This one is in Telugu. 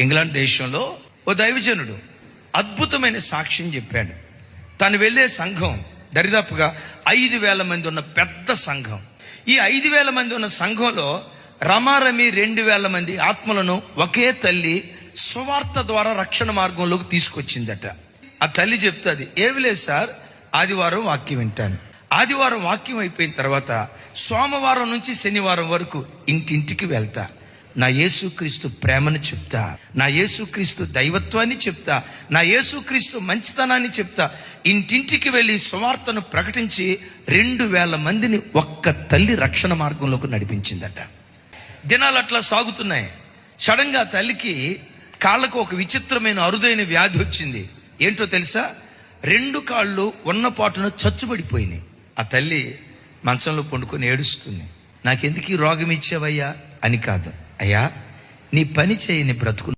ఇంగ్లాండ్ దేశంలో ఓ దైవజనుడు అద్భుతమైన సాక్ష్యం చెప్పాడు. తను వెళ్ళే సంఘం దరిదాపుగా 5,000 మంది ఉన్న పెద్ద సంఘం. ఈ 5,000 మంది ఉన్న సంఘంలో రమారమి 2,000 మంది ఆత్మలను ఒకే తల్లి సువార్త ద్వారా రక్షణ మార్గంలోకి తీసుకొచ్చిందట. ఆ తల్లి చెప్తుంది, ఏమి లేదు సార్, ఆదివారం వాక్యం వింటాను. ఆదివారం వాక్యం అయిపోయిన తర్వాత సోమవారం నుంచి శనివారం వరకు ఇంటింటికి వెళ్తా. నా యేసుక్రీస్తు ప్రేమను చెప్తా, నా యేసుక్రీస్తు దైవత్వాన్ని చెప్తా, నా యేసుక్రీస్తు మంచితనాన్ని చెప్తా. ఇంటింటికి వెళ్ళి సువార్తను ప్రకటించి 2,000 మందిని ఒక్క తల్లి రక్షణ మార్గంలోకి నడిపించిందట. దినాలు అట్లా సాగుతున్నాయి. సడన్గా తల్లికి కాళ్ళకు ఒక విచిత్రమైన అరుదైన వ్యాధి వచ్చింది. ఏంటో తెలుసా? 2 కాళ్ళు ఉన్నపాటున చచ్చుబడిపోయినాయి. ఆ తల్లి మంచంలో పండుకొని ఏడుస్తుంది. నాకెందుకు ఈ రోగం ఇచ్చావయ్యా అని కాదు, అయ్యా నీ పని చేయని బ్రతుకు